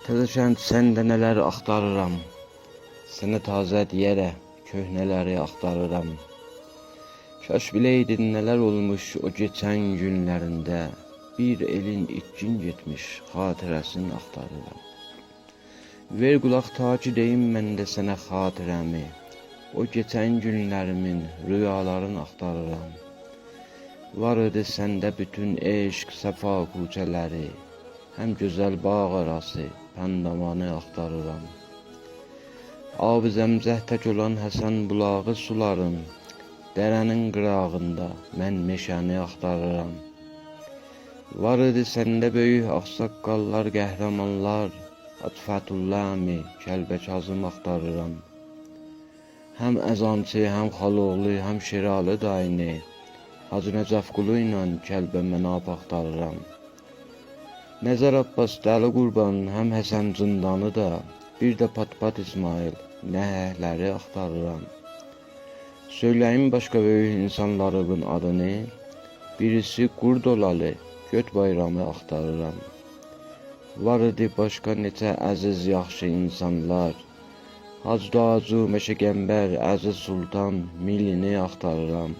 Təzəşən səndə nələr axtarıram, sənə tazə deyərə köhnələri axtarıram. Kaş biləydin nələr olmuş o keçən günlərində, bir elin itkin getmiş xatirəsini axtarıram. Ver qulaq ta ki deyim mən də sənə xatirəmi, o keçən günlərimin rüyalarını axtarıram. Var idi səndə bütün eşq səfa küçələri, həm gözəl bağ arası pəndamanı axtarıram. Ab-ı zəmzəh tək olan Həsən bulağı suların, dərənin qırağında mən meşəni axtarıram. Var idi səndə böyük ağsaqqallar, qəhrəmanlar, Atfətulləmi, Kəlbəkazım axtarıram. Həm əzançı, həm xaloğlu, həm şiralı dayını, Hacı Nəcəfqulu ilə Kəlbə mənab axtarıram. Nəzər Abbas Dəli Qurban, həm Həsən Zindanı da, bir də Pat-Pat İsmail, nəhəkləri axtarıram. Söyləyim başqa böyük insanlarımın adını, birisi Qurdolalı, Göt Bayramı axtarıram. Var idi başqa neçə əziz yaxşı insanlar, Hacı Dacu, Məşəgəmbər, Əziz Sultan, Milini axtarıram.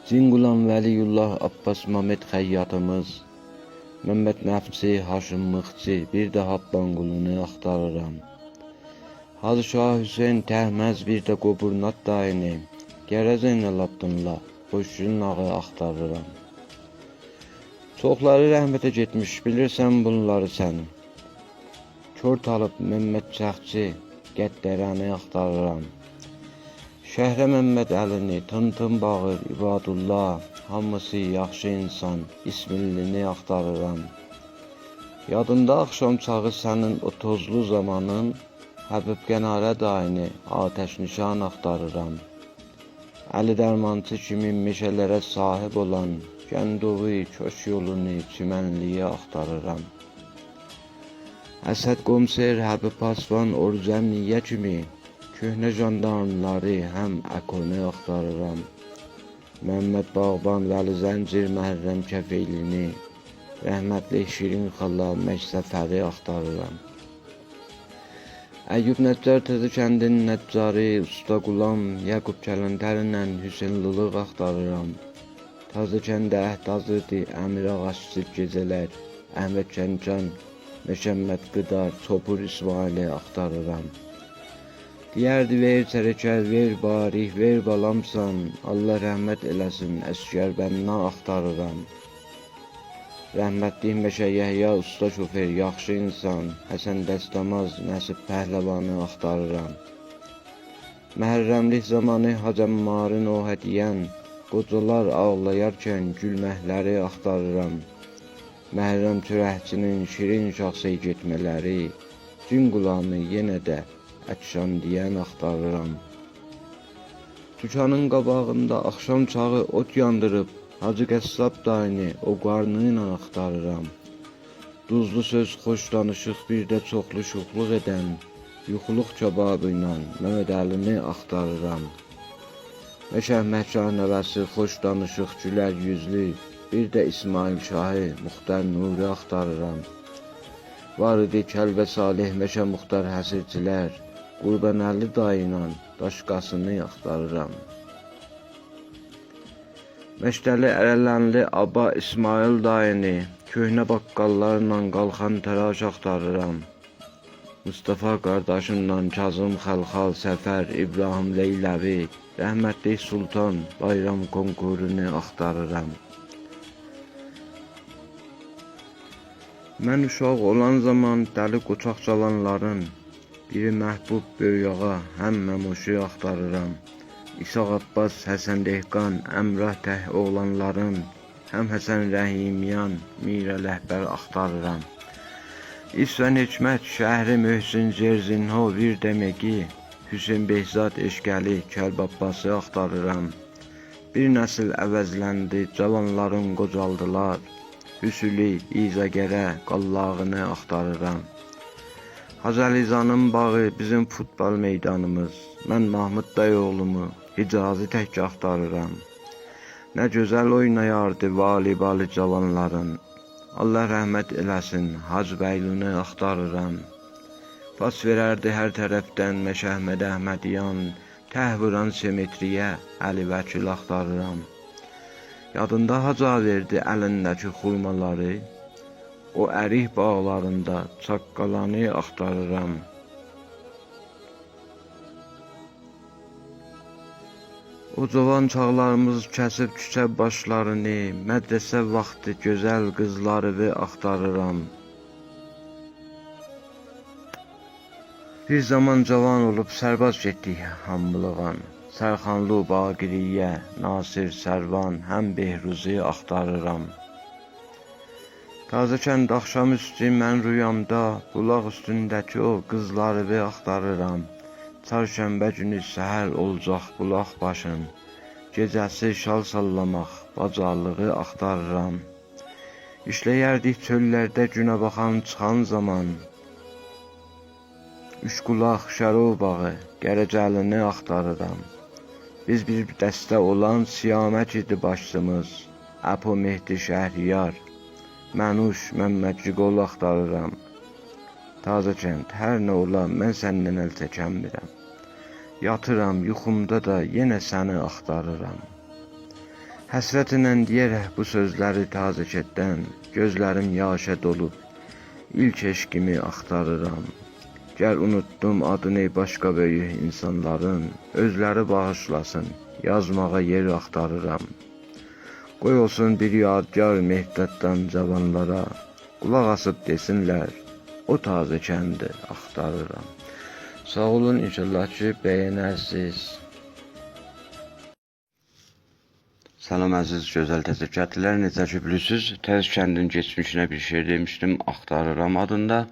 Cinqulan Vəliyullah, Abbas Məmməd Xəyyatımız, Məmməd Nəfçi, Haşim Mıxçı, bir də Habbanqulunu axtarıram. Hacı Şah Hüseyin Təhməz, bir də Qoburnat dayını, Gərə Zeynəl Abdınla, Boşçunun ağı axtarıram. Çoxları rəhmətə getmiş, bilirsən bunları sən. Kör Talib, Məmməd Çəxçi, Qəddərəni axtarıram. Şəhrə Məmməd Əlini, Tın Bağır, İbadullah, hamısı yaxşı insan, İsmillini axtarıram. Yadında axşam çağı sənin o tozlu zamanın, Həbib Qənarə dayını, Atəş Nişan axtarıram. Əli Dərmançı kimi meşələrə sahib olan, Gəndovi, Köş yolunu, çimənliyi axtarıram. Əsəd Qomser, Həbib Pasvan, Orzəmniyə kimi, köhnə jandarmları həm əkonu axtarıram. Məmməd Bağban, Vəli Zəncir, Məhərrəm Kəfeylini, rəhmətli Şirin xala, Məksəfəri axtarıram. Əyyub Nəccar Təzəkəndin Nəccarı, Usta Qulam, Yaqub Kələntərlə Hüseynlılıq axtarıram. Təzəkəndə Əhdazıdır, Əmir Ağaççı gecələr, Əhməd Kəncan, Məşəmməd Qıdar, Çopur İsmaili axtarıram. Deyərdi ver çərəkər, ver barih, ver balamsan, Allah rəhmət eləsin, Əsgər Bənna axtarıram. Rəhmətli Məşə Yəhya, usta şofer, yaxşı insan, Həsən Dəstəmaz, Nəsib Pəhləvanı axtarıram. Məhərrəmlik zamanı Hacəmmarın o hədiyən, qocalar ağlayarkən gülməkləri axtarıram. Məhərrəm çörəkçinin şirin şahsıya getmələri, Cinqulanı yenə də Əkşan deyən axtarıram. Dükanın qabağında axşam çağı ot yandırıb, Hacı Qəssab dayını o qarnı ilə axtarıram. Duzlu söz, xoş danışıq, bir də çoxlu şuxluq edən, yuxuluq kebabı ilə Məmməd Əlini axtarıram. Məşəh Məhkah nəvəsi, xoş danışıq, gülər yüzlü, bir də İsmail Şahı, Muxtar Nuri axtarıram. Var idi Kəlbə Salih, Məşə Muxtar Həsircilər, Qurbanəli dayıyla daşqasını axtarıram. Məştəli Ərələnli Aba İsmail dayını, köhnə baqqallarla qalxan təraş axtarıram. Mustafa qardaşımla Kazım Xəlxal, Səfər, İbrahim Leyləvi, rəhmətli Sultan bayram konkurunu axtarıram. Mən uşaq olan zaman dəli qoçaq çalanların, biri Məhbub Böyüyağa, həm Məmoşu axtarıram. İsaq Abbas, Həsən Dehqan, Əmrah Təh oğlanların, həm Həsən Rəhimyan, Mirə Ləhbər axtarıram. İsvən Hikmət, Şəhri Möhsin Cerzinho, bir deməki, Hüseyin Behzad Eşqəli, Kəlb Abbası axtarıram. Bir nəsil əvəzləndi, cavanların qocaldılar, Hüsülü, İzəgərə, qallağını axtarıram. Hacəlizanın bağı bizim futbol meydanımız, mən Mahmud Dayoğlumu, Hicazi tək axtarıram. Nə gözəl oynayardı valibalı cavanların, Allah rəhmət eləsin, Hacı Bəylunu axtarıram. Pas verərdi hər tərəfdən Məşəhməd Əhmədiyan, təhvuran simetriyə Əli Vəkil axtarıram. Yadında Haca verdi əlindəki xurmaları, o ərik bağlarında çaqqalanı axtarıram. O cavan çağlarımız kəsib küçə başlarını, mədrəsə vaxtı gözəl qızları axtarıram. Bir zaman cavan olub sərbaz getdik hamılığan, Sərxanlı Baqiriyə, Nasir Sərvan, həm Behruzi axtarıram. Tazəkənd axşamüstü mən rüyamda, bulaq üstündəki o qızları axtarıram. Çarşənbə günü səhər olacaq bulaq başın, gecəsi şal sallamaq, bacallığı axtarıram. İşləyərdik çöllərdə günə baxan çıxan zaman, üç qulaq şərov bağı, Gərəcəlini axtarıram. Biz bir dəstə olan Siyamət idi başçımız, Əpo Mehdi Şəhriyar, Mənuş Məmmədciqol axtarıram. Tazəkənd, hər nə ola, mən səndən əl çəkənmirəm. Yatıram, yuxumda da yenə səni axtarıram. Həsrətlə deyərək bu sözləri Tazəkənddən, gözlərim yaşa dolub, ilk eşqimi axtarıram. Gəl unutdum adını başqa böyük insanların, özləri bağışlasın, yazmağa yer axtarıram. Qoy olsun bir yadgar Mehdətdən cavanlara, qulaq asıb desinlər, o Tazəkəndi axtarıram. Sağ olun, inşallah ki, bəyənərsiniz. Salam əziz gözəl təzəkətlilər, necə ki bilirsiniz, Təzəkəndin geçmişinə bir şey demişdim, axtarıram adında.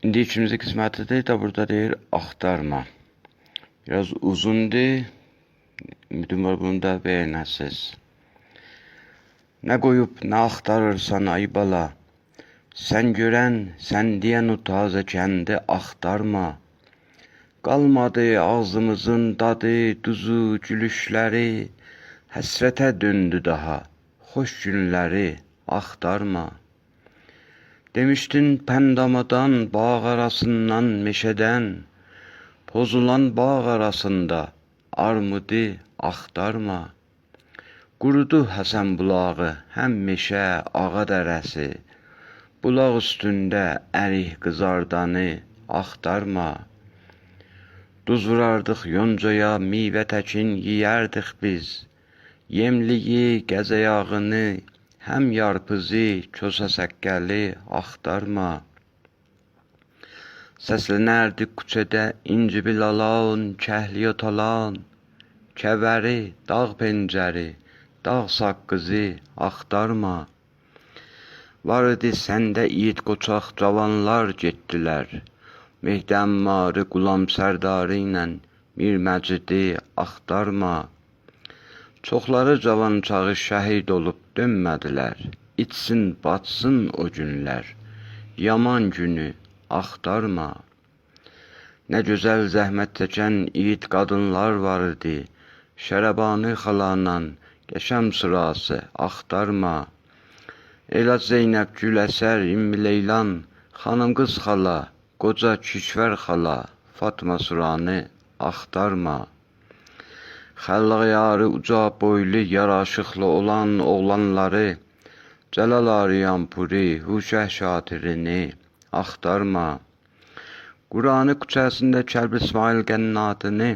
İndi ikinci qismətidir də burada deyir, axtarma. Biraz uzundur, ümidim var bunu da bəyənərsiniz. Nə qoyub, nə axtarırsan ay bala, sən görən, sən deyən o Tazəkəndi axtarma. Qalmadı ağzımızın dadı, duzu, gülüşləri, həsrətə döndü daha, xoş günləri axtarma. Demişdin pəndamadan, bağ arasından, meşədən, pozulan bağ arasında, armudu axtarma. Qurudu Həsən bulağı, həm meşə, ağa dərəsi, bulaq üstündə ərik qızardanı axtarma. Duz vurardıq yoncaya, meyvə təkin yeyərdik biz, yemliyi, gəzəyağını, həm yarpızı, kosa səkkəli axtarma. Səslənərdi küçədə inci bilalan, kəhli otalan, kəvəri, dağ pencəri, dağ saqqızı axtarma. Var idi səndə yiğit qoçaq cavanlar getdilər, Mehdi Əmmarı, Qulam Sərdarı ilə Mir Məcidi axtarma. Çoxları cavan çağı şəhid olub dönmədilər, içsin, batsın o günlər, yaman günü axtarma. Nə gözəl zəhmət çəkən yiğit qadınlar var idi, Şərəbani xalanla Qəşəm sırası axtarma. Elaz Zeynəb, Gül Əsər, İmmi Leylan, Xanım qız xala, qoca Kişvər xala, Fatma Suranı axtarma. Xəlq yarı uca boylu, yaraşıqlı olan oğlanları, Cəlal Ariyampuri, Huşəh Şatirini axtarma. Qurani küçəsində Kərb İsmail Qənnatını,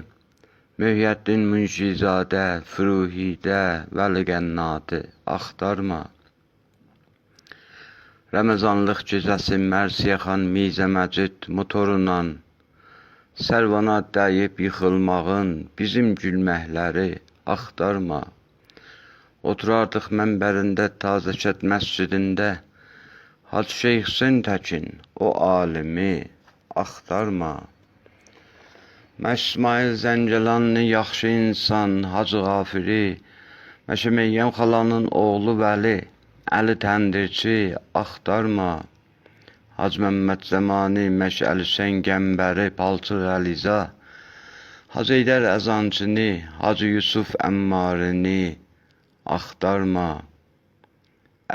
Mühyiddin Münşizadə, Furuhidə, Vəli Qənnatı axtarma. Ramazanlıq gecəsi Mərsiyə xan Mizə Məcid motorunla, Sərvana dəyib yıxılmağın bizim gülməkləri axtarma. Oturardıq mənbərində Tazəkənd məscidində, Hacı Şeyx Hüseyn Təkin, o alimi axtarma. İsmail Zəngəlanlı yaxşı insan, Hacı Qafiri, Məşəməyyəm xalanın oğlu Vəli, Əli Təndirçi axtarma. Hacı Məmməd Zəmani, Məşəli Hüseyn Qəmbəri, Palçıq Əliza, Hacı Heydər Əzancını, Hacı Yusuf Əmmarini axtarma.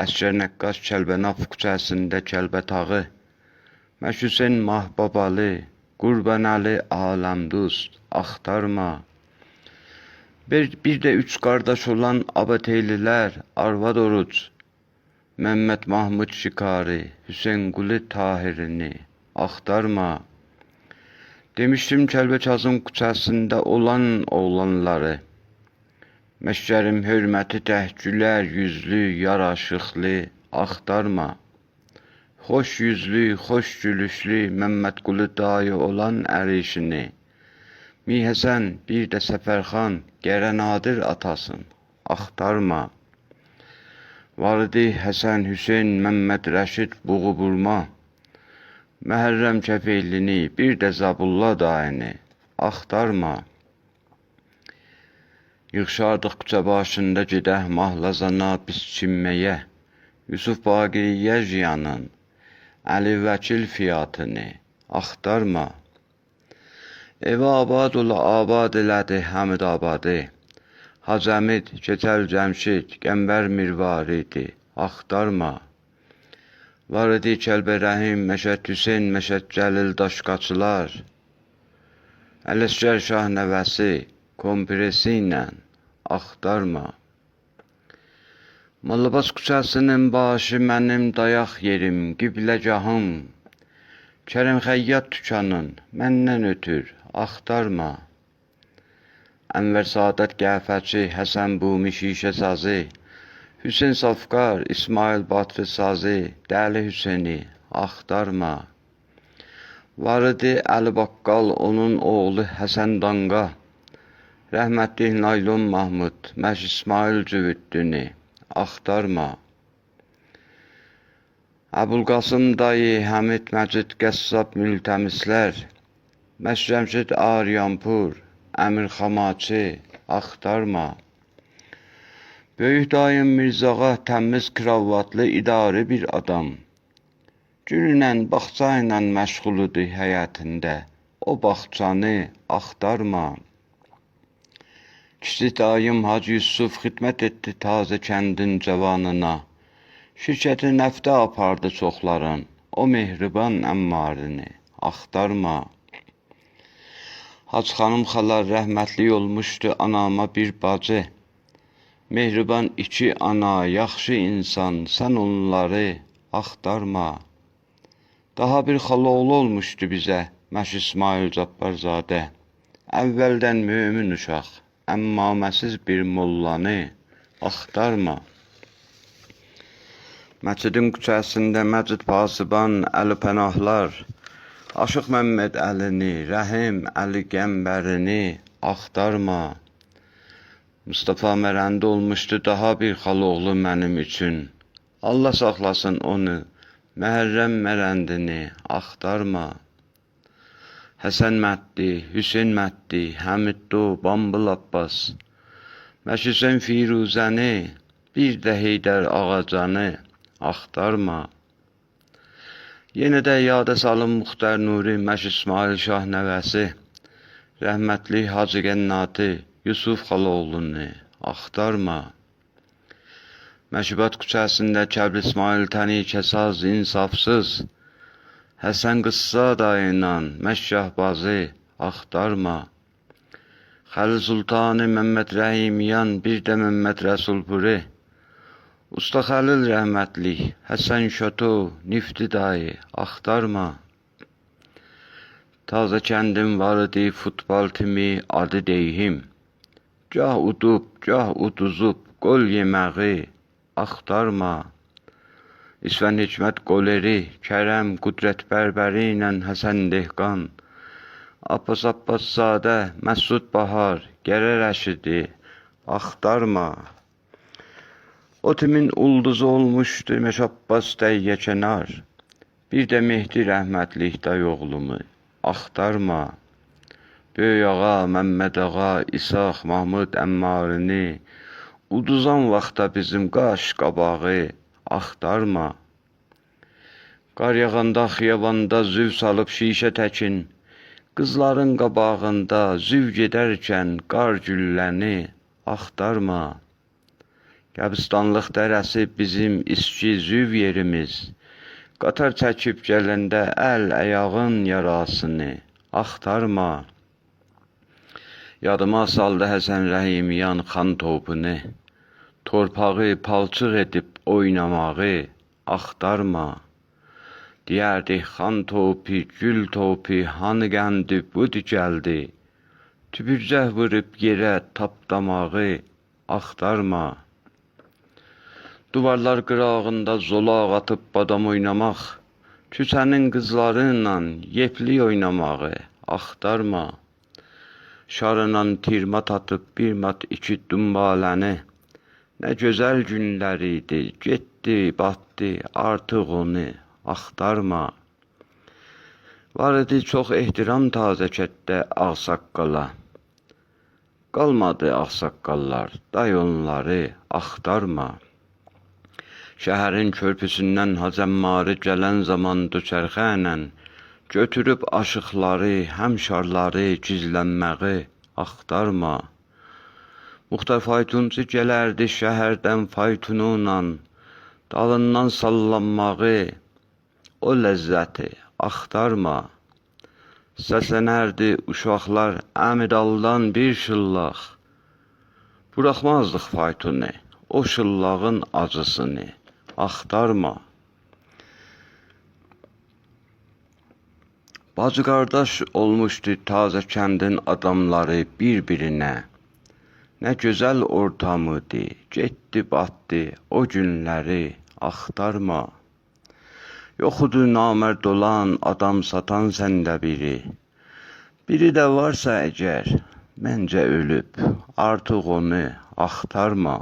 Əsgər Nəqqas Kəlbənaf küçəsində Kəlbətağı, Məşhüseyn Mahbabalı, Qurbanəli Aləmdust, axtarma. Bir də üç qardaş olan Abateylilər, Arvad Oruc, Məmməd Mahmud Şikari, Hüseyn Quli Tahirini, axtarma. Demişdim Kəlbəkazım küçəsində olan oğlanları, Məşgərim hörməti təhcülər, yüzlü, yaraşıqlı, axtarma. Xoş yüzlü, xoş gülüşlü Məmməd Quli dayı olan ərişini, Mihəsən, bir də Səfərxan, Gərə Nadir atasın, axtarma. Varidi Həsən, Hüseyn, Məmməd Rəşid, Buğuburma, Məhərrəm Kəfeylini, bir də Zabulla dayını, axtarma. Yığışardıq küçə başında gedək mahlazana biz çinməyə, Yusuf Baqiriyə Jiyanın, Əli Vəkil fiyatını, axtarma. Evi abad ola abad elədi Həmid abadı, Hacı Əmid, Keçəl Cəmşid, Qəmbər Mirvaridi, axtarma. Var idi Kəlbə Rəhim, Məşəd Hüseyn, Məşəd Cəlil Daşqaçılar, Ələsgər Şah nəvəsi, kompresi ilə, axtarma. Mollabaz küçəsinin başı mənim dayaq yerim, qibləgahım, Kərəm Xəyyat dükanın, məndən ötür, axtarma. Ənvər Saadət Qəfəçi, Həsən Bumi Şişə sazı, Hüseyn Safqar, İsmail Batırı sazı, Dəli Hüseyni, axtarma. Var idi Əli Baqqal, onun oğlu Həsən Danqa, Rəhmətli Naylon Mahmud, Məş İsmail Cüvüddünü, axtarma. Əbulqasım dayı, Həmid Məcid Qəssab Mültəmislər, Məş Cəmşid Aryanpur, Əmir Xamaçı, axtarma. Böyük dayım Mirzağa təmiz kravatlı idarə bir adam, Güllə, bağça ilə məşğuludur həyətində, o bağçanı axtarma. Kiçik dayım Hacı Yusuf xidmət etdi tazə kəndin cavanına, şirkəti nəftə apardı çoxların, o mehriban əmmarini, axtarma. Hacı xanım xalar rəhmətli olmuşdu anama bir bacı, mehriban iki ana, yaxşı insan, sən onları axtarma. Daha bir xalaoğlu olmuşdu bizə, Məş İsmail Cabbarzadə, əvvəldən mömin uşaq, əmmaməsiz bir mollanı axtarma. Məcidin küçəsində Məcid Pasiban, Əli Pənahlar, Aşıq Məmməd Əlini, Rəhim Əli Qəmbərini axtarma. Mustafa Mərəndə olmuşdu daha bir xaloğlu mənim üçün, Allah saxlasın onu, Məhərrəm Mərəndini axtarma. Həsən Məddi, Hüseyn Məddi, Həmid Do, Bambıl Abbas, Məş Hüseyn Firuzəni, bir də Heydər Ağacanı axtarma. Yenə də yada salın Muxtar Nuri, Məş İsmail Şah nəvəsi, rəhmətli Hacı Qənnatı, Yusuf xaloğlunu axtarma. Məşibat küçəsində Kəbir İsmail Təni Kəsaz insafsız, Həsən Qıssa dayıyla Məş Şahbazı axtarma. Xəlil Sultanı Məmməd Rəhimiyan, bir də Məmməd Rəsulpuri, Usta Xəlil rəhmətlik, Həsən Şato, Nifti dayı axtarma. Taza kəndim var idi futbol timi adı deyhim, Gah udub, gah uduzub, qol yeməği axtarma. İsvən Hikmət Qoleri, Kərəm Qudrət Bərbəri ilə Həsən Dehqan, Abbas Abbaszadə, Məsud Bahar, Gərə Rəşidi axtarma. O timin ulduzu olmuşdu Məş Abbas Dəyyəkənar, bir də Mehdi rəhmətlik dayıoğlumu axtarma. Böyük ağa, Məmməd ağa, İsaq, Mahmud əmmarini, uduzan vaxtda bizim qaş qabağı axtarma. Qar yağanda xiyabanda züv salıb şişə təkin, qızların qabağında züv gedərkən qar gülləni axtarma. Qəbristanlıq dərəsi bizim içki züv yerimiz. Qatar çəkib gələndə əl ayağın yarasını axtarma. Yadıma saldı Həsən Rəhimyan xan topunu. Torpağı palçıq edib oynamağı axtarma. Deyərdik xan topu, gül topu, hanı qəndi budu gəldi. Tüpürcək vurub yerə tapdamağı axtarma. Duvarlar qırağında zolaq atıb badam oynamaq, küçənin qızlarıyla yepli oynamağı axtarma. Şarla tirmat atıb bir mat iki dumbaləni, nə gözəl günlər idi, getdi, batdı, artıq onu axtarma. Var idi çox ehtiram Tazəkətdə ağsaqqala. Qalmadı ağsaqqallar, day onları axtarma. Şəhərin körpüsündən Hacəmmarı gələn zaman döçərxənlə götürüb aşıqları, həmşarları gizlənməyi axtarma. Muxtar faytonçu gələrdi şəhərdən faytonuyla, dalından sallanmağı, o ləzzəti axtarma. Səslənərdi uşaqlar əmidaldan bir şıllaq, buraxmazdıq faytonu, o şıllağın acısını axtarma. Bacı qardaş olmuşdu Tazəkəndin adamları bir-birinə. Nə gözəl ortamıdı, getdi batdı, o günləri axtarma. Yoxudu namərd olan, adam satan səndə biri. Biri də varsa əgər, məncə ölüb, artıq onu axtarma.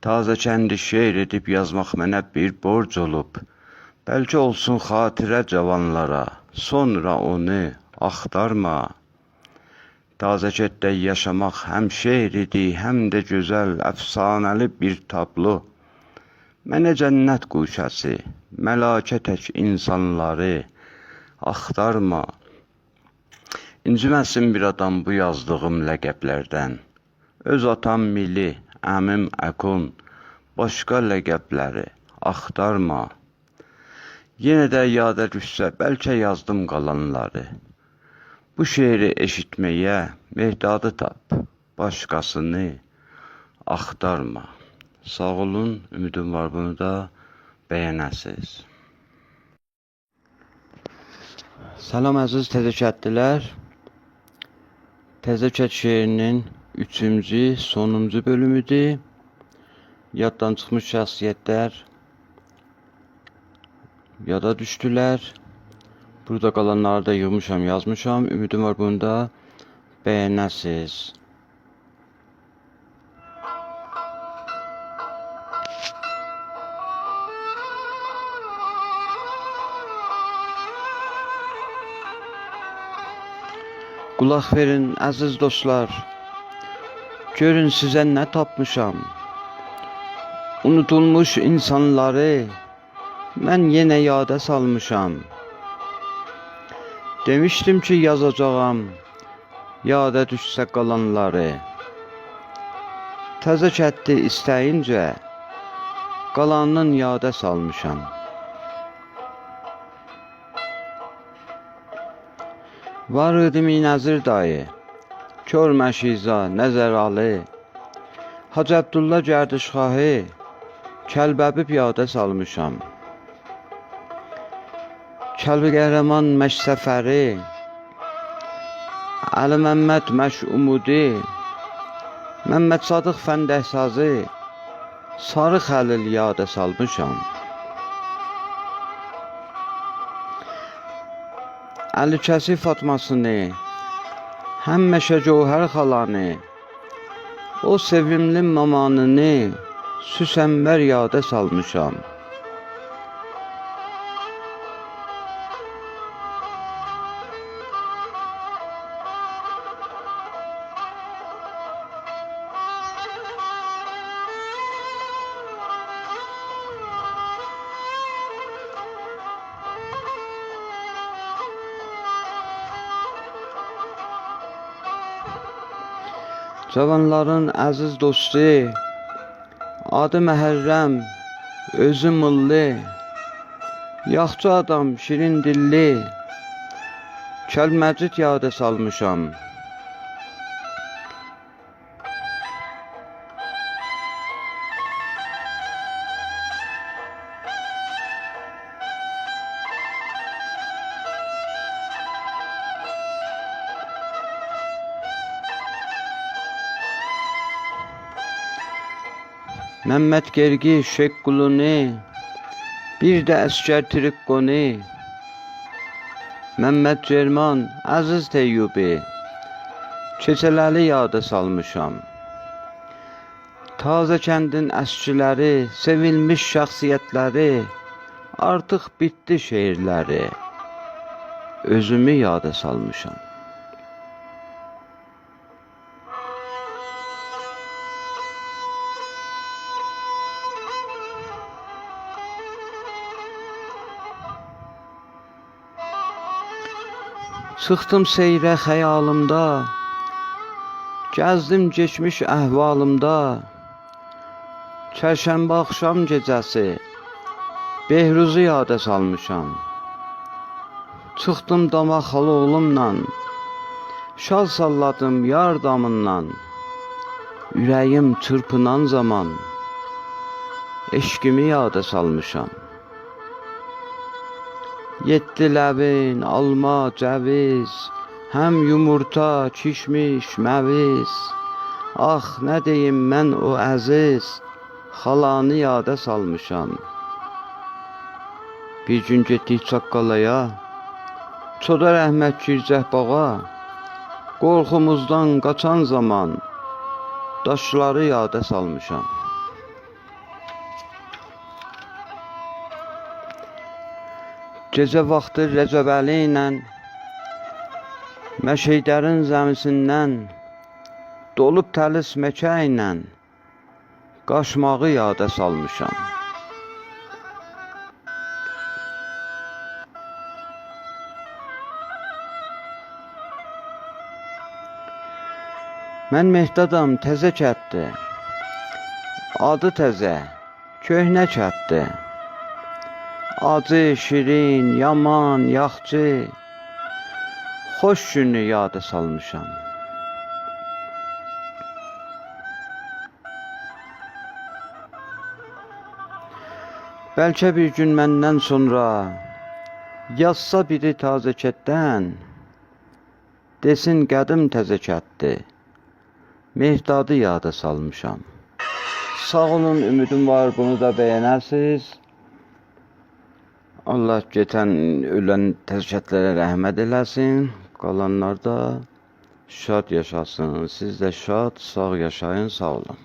Tazəkəndi şeir edib yazmaq mənə bir borc olub. Bəlkə olsun xatirə cavanlara, sonra onu axtarma. Tazəkətdə yaşamaq həm şeir idi, həm də gözəl, əfsanəli bir tablo. Mənə cənnət quşası, məlakə tək insanları axtarma. İnciməsin bir adam bu yazdığım ləqəblərdən. Öz atam Mili, əmim Əkun, başqa ləqəbləri axtarma. Yenə də yada düşsə, bəlkə yazdım qalanları. Bu şeiri eşitməyə mehdadı tap, başqasını axtarma. Sağ olun, ümidim var bunu da bəyənəsiz. Salam əziz Təzəkətlilər. Təzəkət şeirinin 3-cü, sonuncu bölümüdür. Yaddan çıxmış şəxsiyyətlər yada düşdülər. Burada qalanları da yığmışam, yazmışam. Ümidim var bunu da bəyənəsiz. Qulaq verin əziz dostlar, görün sizə nə tapmışam. Unutulmuş insanları mən yenə yada salmışam. Demişdim ki yazacağam, yada düşsə qalanları. Təzəkətdi istəyincə, qalanın yada salmışam. Var idi Minəzir dayı, Kör Məşiza, Nəzəralı, Hacı Əbdullah Gərdişxahı, Kəlbəbi piyada salmışam. Kəlbi Qəhrəman Məşsəfəri, Əli Məmməd Məşumudi, Məmməd Sadıq Fəndəhsazı, Sarı Xəlil yada salmışam. Əli Kəsif Fatmasını, Həmməşə Cövhər xalanı, o sevimli mamanını Süsənbər yada salmışam. Cavanların əziz dostu, Adı Məhərrəm, özü mıllı, yaxşı adam, şirin dilli, Kəlməcid yada salmışam. Məmməd Gergi, Şeqquluni, bir də Əskər Triqqoni, Məmməd Cerman, Əziz Teyyubi, keçələri yada salmışam. Tazə kəndin əşçiləri, sevilmiş şəxsiyyətləri, artıq bitdi şeirləri, özümü yada salmışam. Çıxdım seyrə xəyalımda, gəzdim geçmiş əhvalımda, Çərşənbə axşam gecəsi, Behruzu yada salmışam. Çıxdım dama xalı oğlumla, şal salladım yar damından, ürəyim çırpınan zaman, eşqimi yada salmışam. Yetdi ləbin, alma, cəviz, həm yumurta, kişmiş, məviz. Ah, nə deyim mən o əziz, xalanı yada salmışam. Bir gün getdik Çaqqalaya, Çodar Əhməd gircək bağa, qorxumuzdan qaçan zaman, daşları yada salmışam. Gecə vaxtı Rəcəbəli ilə Məşeydərin zəmisindən dolub təlis məkə ilə qaşmağı yada salmışam. Mən Mehdadam, təzə kətdi, adı təzə, köhnə kətdi. Acı, şirin, yaman, yaxçı, xoş günü yada salmışam. Bəlkə bir gün məndən sonra yazsa biri tazə kətdən, desin qədim təzə kətdi, Mehdadı yada salmışam. Sağ olun, ümidim var bunu da bəyənərsiniz. Allah geçən ölən təzkətlərə rəhmət eləsin, qalanlar da şad yaşasın. Siz də şad, sağ yaşayın, sağ olun.